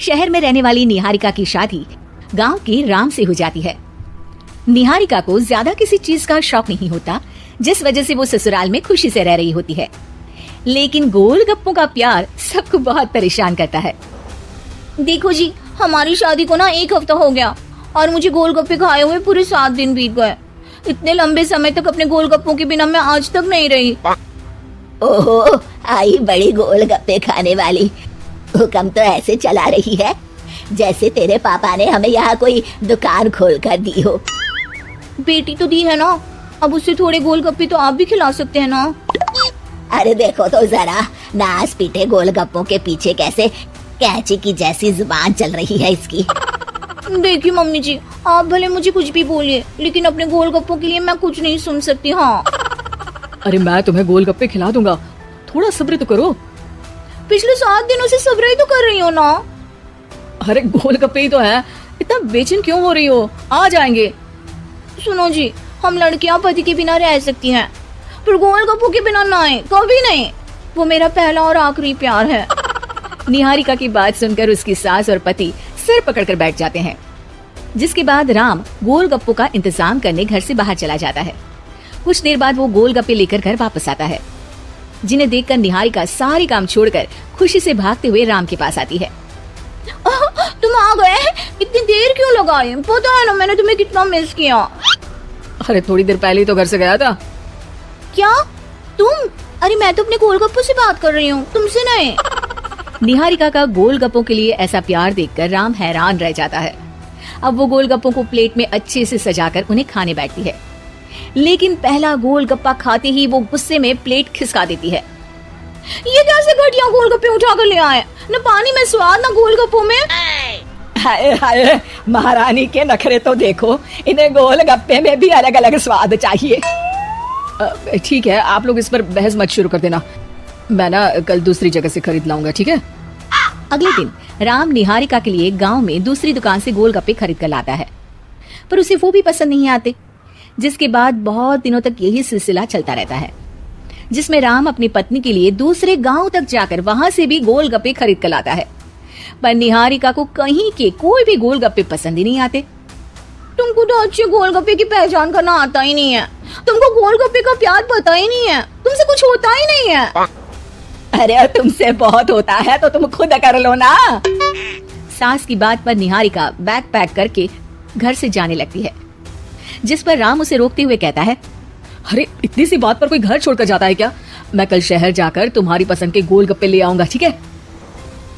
शहर में रहने वाली निहारिका की शादी गांव के राम से हो जाती है। निहारिका को ज्यादा किसी चीज का शौक नहीं होता, जिस वजह से वो ससुराल में खुशी से रह रही होती है। लेकिन गोलगप्पों का प्यार सबको बहुत परेशान करता है। देखो जी, हमारी शादी को ना 1 हफ्ता हो गया और मुझे गोलगप्पे खाए हुए पूरे 7 दिन बीत गए। इतने लंबे समय तक अपने गोलगप्पों के बिना मैं आज तक नहीं रही। ओहो, आई बड़ी गोलगप्पे खाने वाली। हुक्म तो ऐसे चला रही है जैसे तेरे पापा ने हमें यहाँ कोई दुकान खोल कर दी हो। बेटी तो दी है ना, अब उससे थोड़े गोलगप्पे तो आप भी खिला सकते हैं ना। अरे देखो तो जरा, नास पीटे गोलगप्पों के पीछे कैसे कैंची की जैसी जुबान चल रही है इसकी। देखिए मम्मी जी, आप भले मुझे कुछ भी बोलिए, लेकिन अपने गोलगप्पों के लिए मैं कुछ नहीं सुन सकती। हाँ, अरे मैं तुम्हें गोलगप्पे खिला दूंगा, थोड़ा सब्र तो करो। पिछले 7 दिनों से सब्र ही तो कर रही हो ना। अरे गोलगप्पे ही तो है, इतना बेचैन क्यों हो रही हो? आ जाएंगे। सुनो जी, हम लड़कियां पति के बिना रह सकती हैं, पर गोलगप्पों के बिना नहीं, कभी नहीं। वो मेरा पहला और आखिरी प्यार है। निहारिका की बात सुनकर उसकी सास और पति सिर पकड़कर बैठ जाते हैं। जिसके बाद राम गोलगप्पों का इंतजाम करने घर से बाहर चला जाता है। कुछ देर बाद वो गोलगप्पे लेकर घर वापस आता है, जिन्हें देखकर निहारिका सारे काम छोड़कर खुशी से भागते हुए राम के पास आती है। तुम आ गए? इतनी देर क्यों लगाई? पता है ना मैंने तुम्हें कितना मिस किया। अरे थोड़ी देर पहले ही तो घर से गया था। क्या तुम? अरे मैं तो अपने गोलगप्पों से बात कर रही हूँ, तुमसे नहीं। निहारिका का गोलगप्पों के लिए ऐसा प्यार देखकर राम हैरान रह जाता है। अब वो गोलगप्पों को प्लेट में अच्छे से सजाकर उन्हें खाने बैठती है, लेकिन पहला गोलगप्पा खाते ही वो गुस्से में प्लेट खिसका देती है। ये कैसे घटिया गोलगप्पे उठा कर ले आए? न पानी में स्वाद, न गोलगप्पों में। हाय हाय, महारानी के नखरे तो देखो, इन्हें गोलगप्पे में भी अलग अलग स्वाद चाहिए। ठीक है, आप लोग इस पर बहस मत शुरू कर देना, मैं ना कल दूसरी जगह से खरीद लाऊंगा, ठीक है? अगले दिन राम निहारिका के लिए गांव में दूसरी दुकान से गोलगप्पे खरीद कर लाता है, पर उसे वो भी पसंद नहीं आते। जिसके बाद बहुत दिनों तक यही सिलसिला चलता रहता है, जिसमें राम अपनी पत्नी के लिए दूसरे गांव तक जाकर वहां से भी गोलगप्पे खरीद कर लाता है, पर निहारिका को कहीं के कोई भी गोलगप्पे पसंद ही नहीं आते। तुमको तो अच्छे गोलगप्पे की पहचान करना आता ही नहीं है, तुमको गोलगप्पे का प्यार पता ही नहीं है, तुमसे कुछ होता ही नहीं है। अरे तुमसे बहुत होता है तो तुम खुद कर लो ना। सास की बात पर निहारिका बैग पैक करके घर से जाने लगती है, जिस पर राम उसे रोकते हुए कहता है, अरे इतनी सी बात पर कोई घर छोड़कर जाता है क्या? मैं कल शहर जाकर तुम्हारी पसंद के गोलगप्पे ले आऊंगा, ठीक है?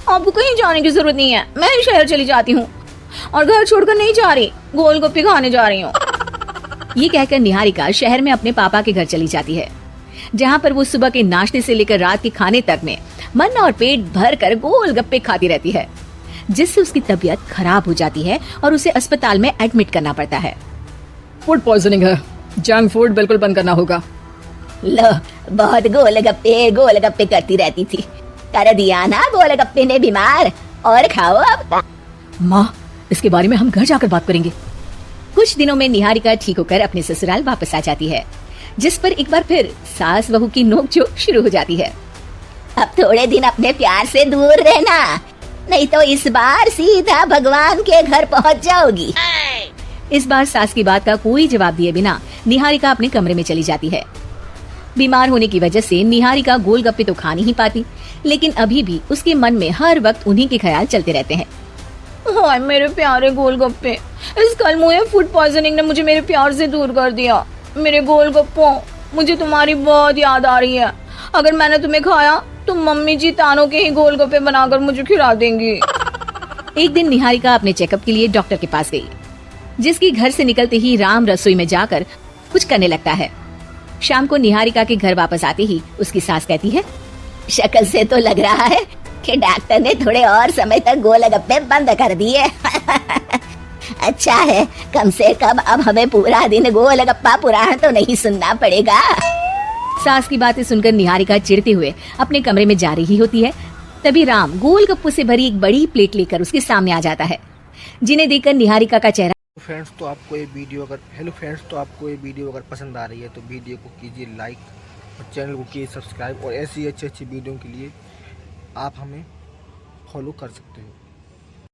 आपको कहीं जाने की जरूरत नहीं है, मैं ही शहर चली जाती हूँ और घर छोड़कर नहीं जा रही, गोलगप्पे खाने जा रही हूँ। ये कहकर निहारिका शहर में अपने पापा के घर चली जाती है, जहाँ पर वो सुबह के नाश्ते से लेकर रात के खाने तक में मन और पेट भर कर गोलगप्पे खाती रहती है, जिससे उसकी तबीयत खराब हो जाती है और उसे अस्पताल में एडमिट करना पड़ता है। फूड पॉइजनिंग है, जंक फूड बिल्कुल बंद करना होगा। लो, बहुत गोलगप्पे गोलगप्पे करती रहती थी, कर दिया ना गोलगप्पे ने बीमार। और खाओ अब। माँ, इसके बारे में हम घर जाकर बात करेंगे। कुछ दिनों में निहारिका ठीक होकर अपने ससुराल वापस आ जाती है, जिस पर एक बार फिर सास बहू की नोकझोंक शुरू हो जाती है। अब थोड़े दिन अपने प्यार से दूर रहना, नहीं तो इस बार सीधा भगवान के घर पहुंच जाओगी। इस बार सास की बात का कोई जवाब दिए बिना निहारिका अपने कमरे में चली जाती है। बीमार होने की वजह से निहारिका गोलगप्पे तो खा नहीं पाती, लेकिन अभी भी उसके मन में हर वक्त उन्हीं के ख्याल चलते रहते हैं। हाय मेरे प्यारे गोलगप्पे, इस कलमुए फूड पॉइजनिंग ने मुझे मेरे प्यार से दूर कर दिया। मेरे गोलगप्पों, मुझे तुम्हारी बहुत याद आ रही है। अगर मैंने तुम्हें खाया तो मम्मी जी तानों के ही गोलगप्पे बनाकर मुझे खिला देंगी। एक दिन निहारिका अपने चेकअप के लिए डॉक्टर के पास गई, जिसकी घर से निकलते ही राम रसोई में जाकर कुछ करने लगता है। शाम को निहारिका के घर वापस आते ही उसकी सास कहती है, शक्ल से तो लग रहा है कि डॉक्टर ने थोड़े और समय तक गोलगप्पे बंद कर दिए। अच्छा है, कम से कम अब हमें पूरा दिन गोलगप्पा पुराण तो नहीं सुनना पड़ेगा। सास की बातें सुनकर निहारिका चिढ़ते हुए अपने कमरे में जा रही होती है। तभी राम गोलगप्पों से भरी एक बड़ी प्लेट लेकर उसके सामने आ जाता है, जिन्हें देखकर निहारिका का चेहरा फ्रेंड्स तो आपको ये वीडियो अगर पसंद आ रही है तो वीडियो को कीजिए लाइक और चैनल को कीजिए सब्सक्राइब, और ऐसी अच्छी वीडियो के लिए आप हमें फॉलो कर सकते हो।